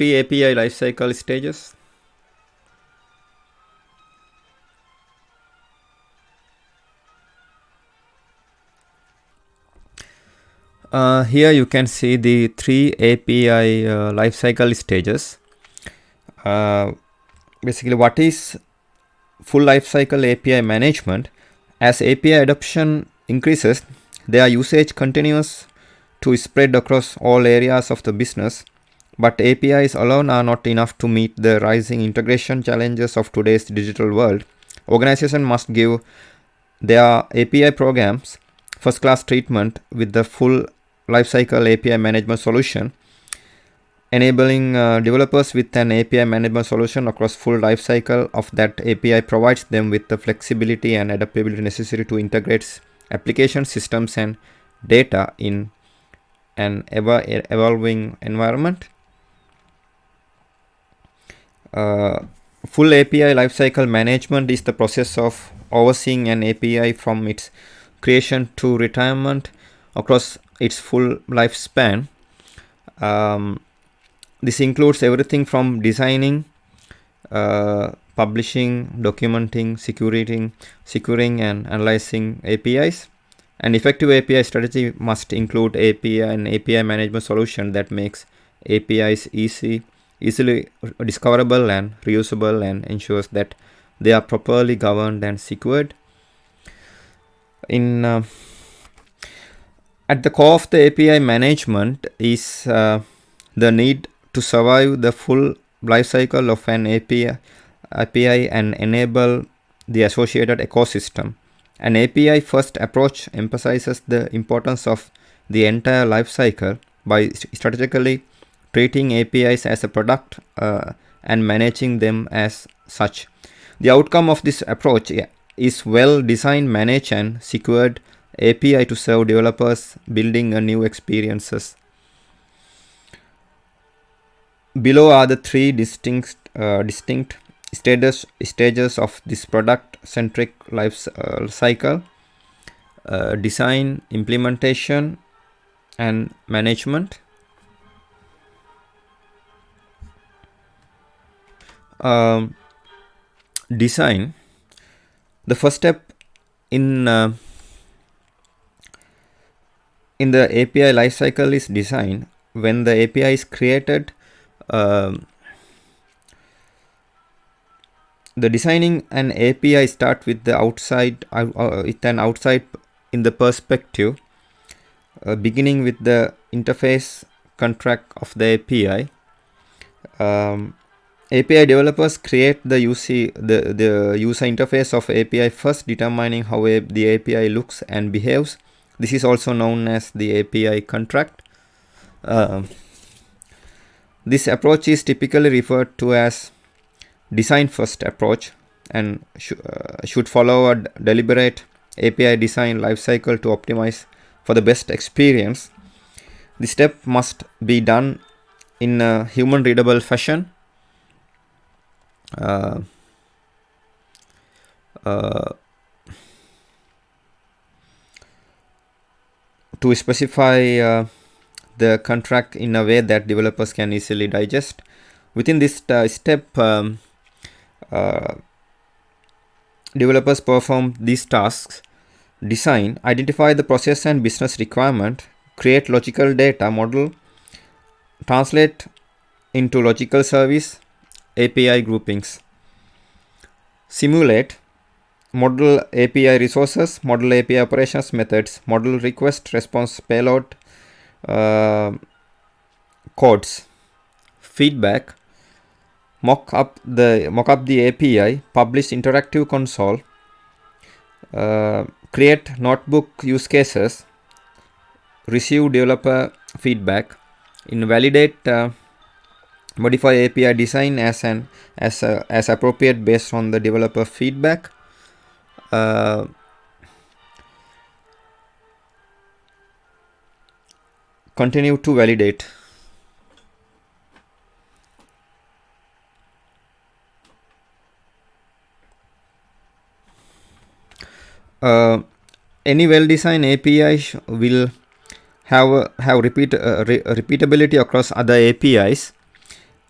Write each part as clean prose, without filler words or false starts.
API lifecycle stages. Here you can see the 3 API lifecycle stages. Basically, what is full lifecycle API management? As API adoption increases, their usage continues to spread across all areas of the business. But APIs alone are not enough to meet the rising integration challenges of today's digital world. Organizations must give their API programs first-class treatment with the full lifecycle API management solution, enabling developers with an API management solution across full lifecycle of that API provides them with the flexibility and adaptability necessary to integrate application systems and data in an evolving environment. Full API lifecycle management is the process of overseeing an API from its creation to retirement across its full lifespan. This includes everything from designing, publishing, documenting, securing and analyzing APIs. An effective API strategy must include an API management solution that makes APIs easily discoverable and reusable and ensures that they are properly governed and secured. At the core of the API management is the need to survive the full lifecycle of an API and enable the associated ecosystem. An API first approach emphasizes the importance of the entire lifecycle by strategically treating APIs as a product and managing them as such. The outcome of this approach is well-designed, managed, and secured API to serve developers building a new experiences. Below are the 3 distinct stages of this product-centric life cycle: design, implementation, and management. Design. The first step in the API lifecycle is design. When the API is created, the designing an API start with the outside in the perspective, beginning with the interface contract of the API. API developers create the user interface of API first, determining how the API looks and behaves. This is also known as the API contract. This approach is typically referred to as design first approach and should follow a deliberate API design lifecycle to optimize for the best experience. This step must be done in a human readable fashion. To specify the contract in a way that developers can easily digest. Within this step, developers perform these tasks: design, identify the process and business requirement, create logical data model, translate into logical service API groupings, simulate, model API resources, model API operations methods, model request response payload codes, feedback, mock up the API, publish interactive console, create notebook use cases, receive developer feedback, invalidate, modify API design as appropriate based on the developer feedback. Continue to validate. Any well-designed API will have repeatability across other APIs.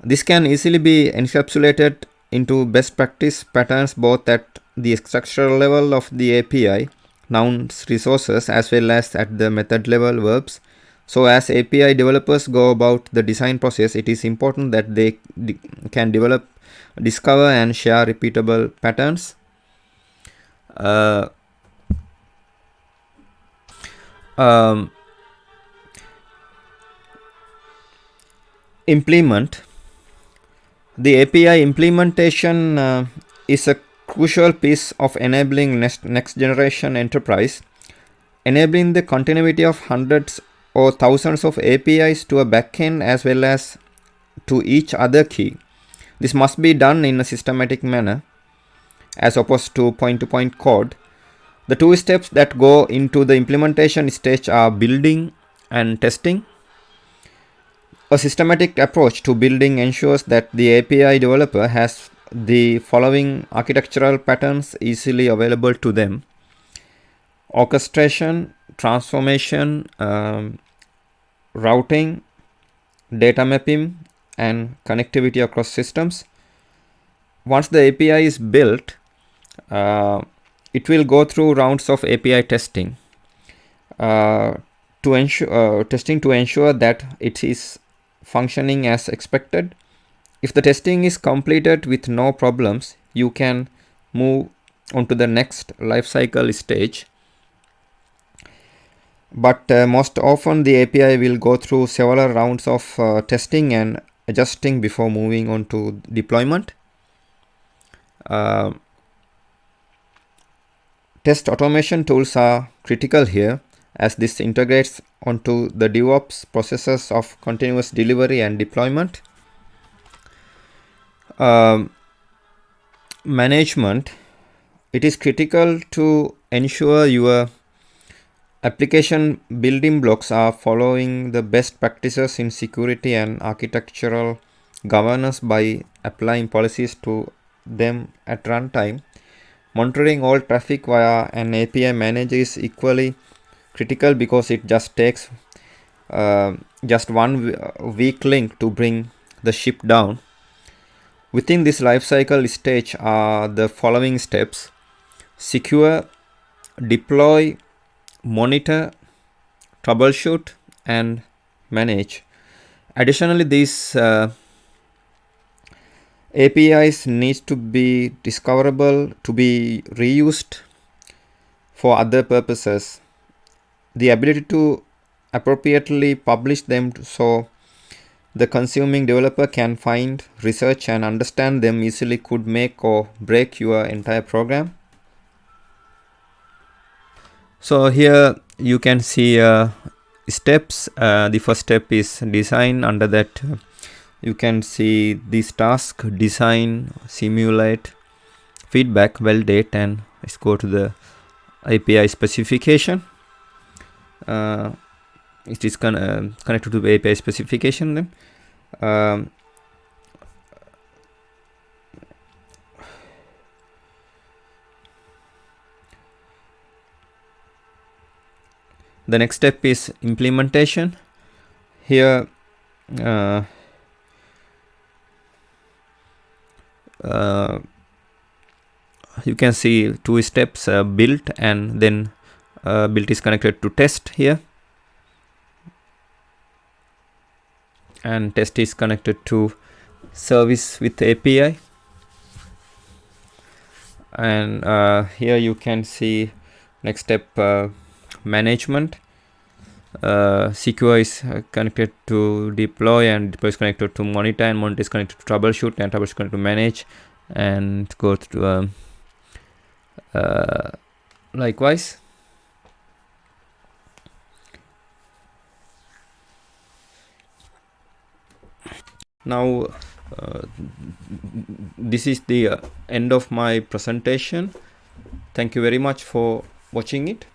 This can easily be encapsulated into best practice patterns both at the structural level of the API, nouns, resources, as well as at the method level, verbs. So as API developers go about the design process, it is important that they can discover and share repeatable patterns. Implement. The API implementation is a crucial piece of enabling next generation enterprise, enabling the continuity of hundreds or thousands of APIs to a backend as well as to each other key. This must be done in a systematic manner as opposed to point-to-point code. The two steps that go into the implementation stage are building and testing. A systematic approach to building ensures that the API developer has the following architectural patterns easily available to them: orchestration, transformation, routing, data mapping, and connectivity across systems. Once the API is built, it will go through rounds of API testing to ensure that it is functioning as expected. If the testing is completed with no problems, you can move on to the next lifecycle stage. But most often the API will go through several rounds of testing and adjusting before moving on to deployment. Test automation tools are critical here, as this integrates onto the DevOps processes of continuous delivery and deployment. Management. It is critical to ensure your application building blocks are following the best practices in security and architectural governance by applying policies to them at runtime. Monitoring all traffic via an API manager is equally critical because it just takes just one weak link to bring the ship down. Within this lifecycle stage are the following steps: secure, deploy, monitor, troubleshoot, and manage. Additionally, these APIs need to be discoverable to be reused for other purposes. The ability to appropriately publish them so the consuming developer can find, research, and understand them easily could make or break your entire program. So here you can see steps. The first step is design. Under that you can see this task: design, simulate, feedback, validate, and let's go to the API specification. It is connected to the API specification. Then the next step is implementation. Here you can see two steps: build, and then build is connected to test here, and test is connected to service with API. And here you can see next step, management. Secure is connected to deploy, and deploy is connected to monitor, and monitor is connected to troubleshoot, and troubleshoot is connected to manage, and go to likewise. Now this is the end of my presentation. Thank you very much for watching it.